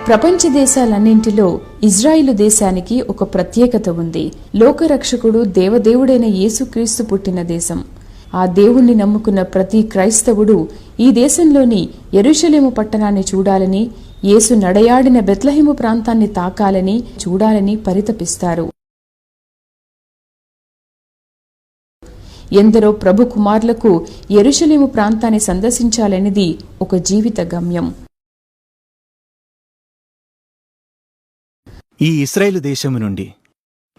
ప్రపంచ దేశాలన్నింటిలో ఇజ్రాయిలు దేశానికి ఒక ప్రత్యేకత ఉంది. లోకరక్షకుడు దేవదేవుడైన యేసుక్రీస్తు పుట్టిన దేశం. ఆ దేవుణ్ణి నమ్ముకున్న ప్రతి క్రైస్తవుడు ఈ దేశంలోని యెరూషలేము పట్టణాన్ని చూడాలని, యేసు నడయాడిన బెత్లెహేము ప్రాంతాన్ని తాకాలని, చూడాలని పరితపిస్తారు. ఎందరో ప్రభు కుమారులకు యెరూషలేము ప్రాంతాన్ని సందర్శించాలనేది ఒక జీవిత గమ్యం. ఈ ఇశ్రాయేలు దేశము నుండి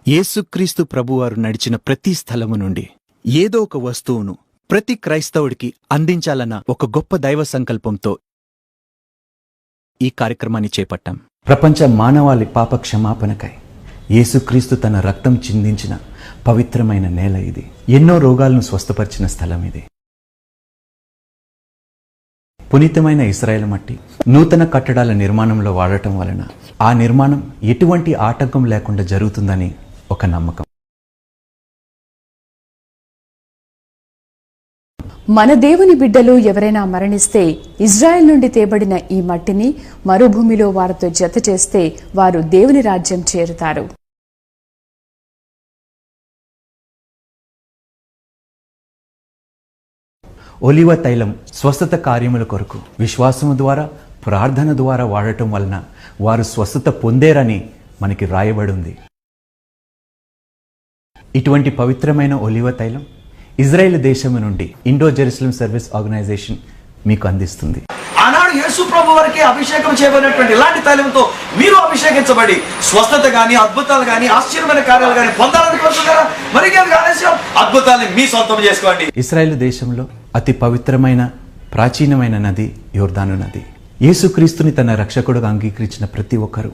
యేసుక్రీస్తు ప్రభువారు నడిచిన ప్రతి స్థలము నుండి ఏదో ఒక వస్తువును ప్రతి క్రైస్తవుడికి అందించాలన్న ఒక గొప్ప దైవ సంకల్పంతో ఈ కార్యక్రమాన్ని చేపట్టాం. ప్రపంచ మానవాళి పాప క్షమాపణకై యేసుక్రీస్తు తన రక్తం చిందించిన పవిత్రమైన నేల ఇది. ఎన్నో రోగాలను స్వస్థపరిచిన స్థలం ఇది. పునీతమైన ఇశ్రాయేలు మట్టి నూతన కట్టడాల నిర్మాణంలో వాడటం వలన ఆ నిర్మాణం ఎటువంటి ఆటంకం లేకుండా జరుగుతుందని ఒక నమ్మకం. మన దేవుని బిడ్డలు ఎవరైనా మరణిస్తే ఇజ్రాయెల్ నుండి తేబడిన ఈ మట్టిని మరుభూమిలో వారితో జత చేస్తే వారు దేవుని రాజ్యం చేరుతారు. ఒలివ తైలం స్వస్థత కార్యముల కొరకు విశ్వాసము ద్వారా, ప్రార్థన ద్వారా వాడటం వలన వారు స్వస్థత పొందేరని మనకి రాయబడి ఉంది. ఇటువంటి పవిత్రమైన ఒలివ తైలం ఇజ్రాయెల్ దేశము నుండి ఇండో జెరూసలేం సర్వీస్ ఆర్గనైజేషన్ మీకు అందిస్తుంది. ఆనాడు యేసు ప్రభు వారికి అభిషేకం చేయబడినటువంటి ఇలాంటి తైలంతో మీరు అభిషేకించబడి స్వస్థత గాని, అద్భుతాలు గాని, ఆశ్చర్యమైన కార్యాలు గాని పొందాలని కోరుతున్నారా? మరి ఆలస్యం, అద్భుతాలను మీ సొంతం చేసుకోండి. ఇశ్రాయేల్ దేశంలో అతి పవిత్రమైన ప్రాచీనమైన నది యోర్దాను నది. యేసుక్రీస్తుని తన రక్షకుడుగా అంగీకరించిన ప్రతి ఒక్కరూ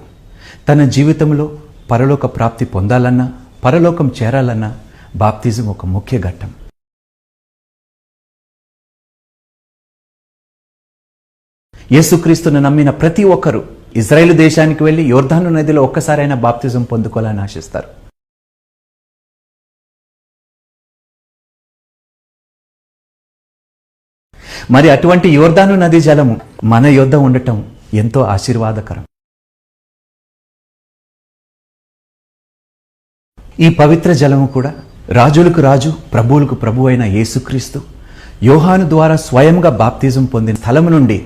తన జీవితంలో పరలోక ప్రాప్తి పొందాలన్నా, పరలోకం చేరాలన్నా బాప్తిజం ఒక ముఖ్య ఘట్టం. యేసుక్రీస్తును నమ్మిన ప్రతి ఒక్కరూ ఇజ్రాయేలు దేశానికి వెళ్లి యోర్దాను నదిలో ఒక్కసారైనా బాప్తిజం పొందుకోవాలని ఆశిస్తారు. మరి అటువంటి యోర్దాను నది జలము మన యొద్ద ఉండటం ఎంతో ఆశీర్వాదకరం. ఈ పవిత్ర జలము కూడా రాజులకు రాజు, ప్రభువులకు ప్రభు అయిన యేసుక్రీస్తు యోహాను ద్వారా స్వయంగా బాప్తిజం పొందిన స్థలము నుండి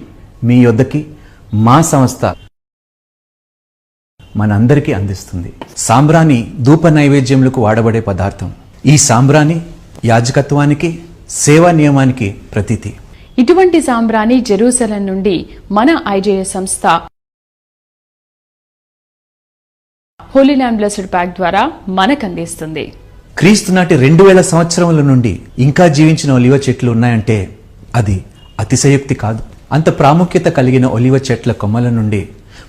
మీ యొద్దకి మా సంస్థ మనందరికీ అందిస్తుంది. సాంబ్రాణి ధూప నైవేద్యములకు వాడబడే పదార్థం. ఈ సాంబ్రాణి యాజకత్వానికి, సేవా నియమానికి ప్రతీతి. ఇటువంటి సాంబ్రాణి జెరూసలేం నుండి మన ఐజేఎస్ సంస్థ హోలీ ల్యాండ్ బ్లెస్డ్ ప్యాక్ ద్వారా మనకు అందిస్తుంది. క్రీస్తు నాటి 2000 సంవత్సరముల నుండి ఇంకా జీవించిన ఒలివ చెట్లు ఉన్నాయంటే అది అతిశయోక్తి కాదు. అంత ప్రాముఖ్యత కలిగిన ఒలివ చెట్ల కొమ్మల నుండి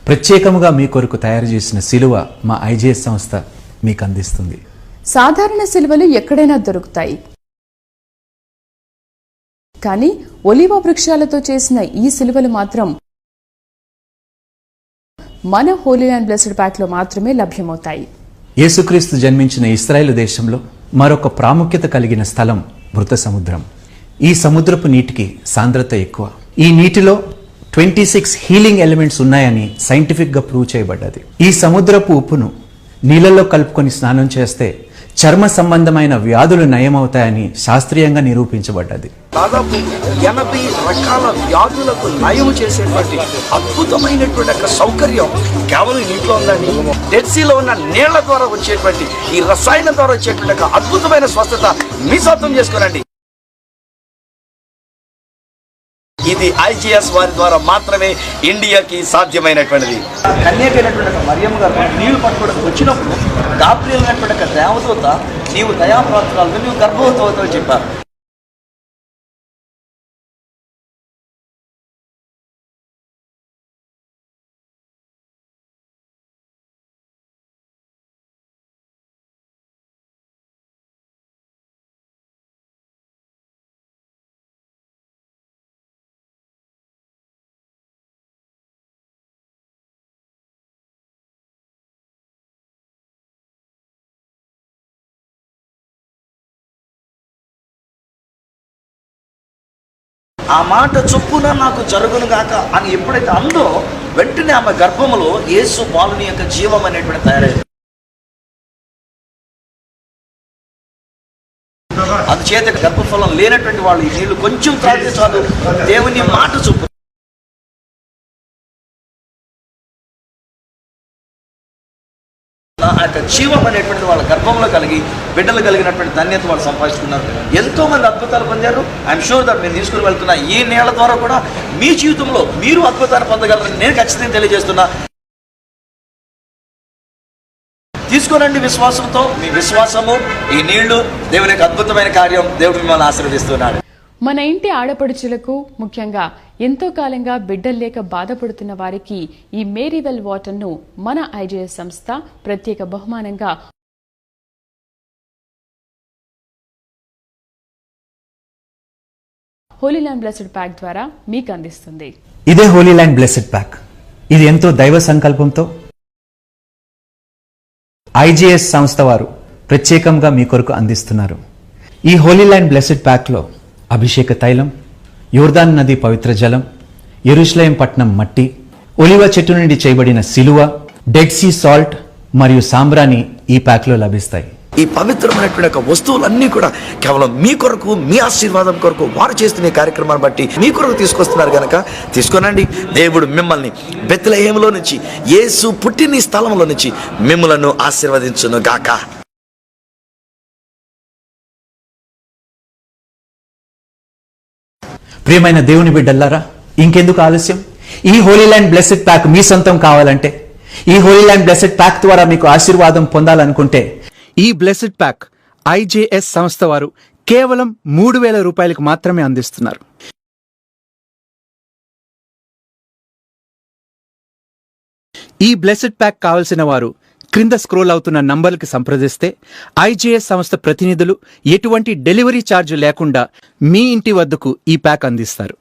ప్రత్యేకముగా మీ కొరకు తయారు చేసిన సిలువ మా ఐజేఎస్ సంస్థ మీకు అందిస్తుంది. సాధారణ సిలువలు ఎక్కడైనా దొరుకుతాయి, కానీ ఒలివ వృక్షాలతో చేసిన ఈ సిలువలు మాత్రం మన హోలీ ల్యాండ్ బ్లెస్డ్ ప్యాక్ లో మాత్రమే లభ్యమవుతాయి. యేసుక్రీస్తు జన్మించిన ఇశ్రాయేలు దేశంలో మరొక ప్రాముఖ్యత కలిగిన స్థలం మృత సముద్రం. ఈ సముద్రపు నీటికి సాంద్రత ఎక్కువ. ఈ నీటిలో 26 హీలింగ్ ఎలిమెంట్స్ ఉన్నాయని సైంటిఫిక్ గా ప్రూవ్ చేయబడ్డది. ఈ సముద్రపు ఉప్పును నీళ్ళల్లో కలుపుకొని స్నానం చేస్తే చర్మ సంబంధమైన వ్యాధులు నయమవుతాయని శాస్త్రీయంగా నిరూపించబడ్డది. దాదాపు 80 రకాల వ్యాధులకు నయం చేసేటువంటి అద్భుతమైనటువంటి సౌకర్యం కేవలం నీటిలో ఉందండి. డెడ్ సీలో ఉన్న నీళ్ల ద్వారా వచ్చేటువంటి ఈ రసాయనం ద్వారా వచ్చేటువంటి అద్భుతమైన స్వస్థత మీ సొంతం చేసుకోనండి. ఇది ఐజేఎస్ వారి ద్వారా మాత్రమే ఇండియాకి సాధ్యమైనటువంటిది. కన్యకైనటువంటి మరియమ్మ గారు నీళ్లు పట్టుకోవడానికి వచ్చినప్పుడు గాబ్రియల్ అనేటువంటి దేవదూత నీవు దయాప్రాప్తురాలు, నీవు గర్భవతి అవుతావని చెప్పారు. ఆ మాట చొప్పున నాకు జరుగును గాక అని ఎప్పుడైతే అందో వెంటనే ఆమె గర్భములో యేసు బాలుని యొక్క జీవం అనేటువంటి తయారైంది. అందుచేత గర్భఫలం లేనటువంటి వాళ్ళు ఈ నీళ్లు కొంచెం తాగితే చాలు, దేవుని మాట చొప్పు ఆ యొక్క జీవం అనేటువంటి వాళ్ళ గర్భంలో కలిగి బిడ్డలు కలిగినటువంటి ధన్యత వాళ్ళు సంపాదించుకున్నారు. ఎంతో మంది అద్భుతాలు పొందారు. ఐఎమ్ షూర్ దట్ నేను తీసుకుని వెళ్తున్నా ఈ నేల ద్వారా కూడా మీ జీవితంలో మీరు అద్భుతాన్ని పొందగలరని నేను ఖచ్చితంగా తెలియజేస్తున్నా. తీసుకోనండి విశ్వాసంతో. మీ విశ్వాసము, ఈ నీళ్లు దేవుని యొక్క అద్భుతమైన కార్యం. దేవుడు మిమ్మల్ని ఆశీర్వదిస్తున్నాడు. మన ఇంటి ఆడపడుచులకు, ముఖ్యంగా ఎంతో కాలంగా బిడ్డలు లేక బాధపడుతున్న వారికి ఈ మేరీవెల్ వాటర్ను మన ఐజేఎస్ సంస్థ ప్రత్యేక బహుమానంగా హోలీ ల్యాండ్ బ్లెస్డ్ ప్యాక్ ద్వారా మీకు అందిస్తుంది. ఇదే హోలీ ల్యాండ్ బ్లెస్డ్ ప్యాక్. ఇది ఎంతో దైవ సంకల్పంతో ఐజేఎస్ సంస్థ వారు ప్రత్యేకంగా మీ కొరకు అందిస్తున్నారు. ఈ హోలీ ల్యాండ్ బ్లెస్డ్ ప్యాక్లో అభిషేక తైలం, యోర్దాన్ నది పవిత్ర జలం, యెరూషలేం పట్టణం మట్టి, ఒలివ చెట్టు నుండి చేయబడిన సిలువ, డెడ్ సీ సాల్ట్ మరియు సాంబ్రాణి ఈ ప్యాక్లో లభిస్తాయి. ఈ పవిత్రమైనటువంటి యొక్క వస్తువులన్నీ కూడా కేవలం మీ కొరకు, మీ ఆశీర్వాదం కొరకు వారు చేస్తున్న కార్యక్రమాన్ని బట్టి మీ కొరకు తీసుకొస్తున్నారు కనుక తీసుకోనండి. దేవుడు మిమ్మల్ని బెత్లెహేములో నుంచి, యేసు పుట్టిన స్థలంలో నుంచి మిమ్మలను ఆశీర్వదించును గాక. ప్రియమైన దేవుని బిడ్డలారా, ఇంకెందుకు ఆలస్యం? ఈ హోలీ ల్యాండ్ బ్లెస్డ్ ప్యాక్ మీ సొంతం కావాలంటే, ఈ హోలీ ల్యాండ్ బ్లెస్డ్ ప్యాక్ ద్వారా మీకు ఆశీర్వాదం పొందాలనుకుంటే ఈ బ్లెస్డ్ ప్యాక్ ఐజేఎస్ సంస్థ వారు కేవలం 3,000 రూపాయలకు మాత్రమే అందిస్తున్నారు. ఈ బ్లెస్డ్ ప్యాక్ కావలసిన వారు క్రింద స్క్రోల్ అవుతున్న నంబర్కి సంప్రదిస్తే ఐజేఎస్ సంస్థ ప్రతినిధులు ఎటువంటి డెలివరీ ఛార్జ్ లేకుండా మీ ఇంటి వద్దకు ఈ ప్యాక్ అందిస్తారు.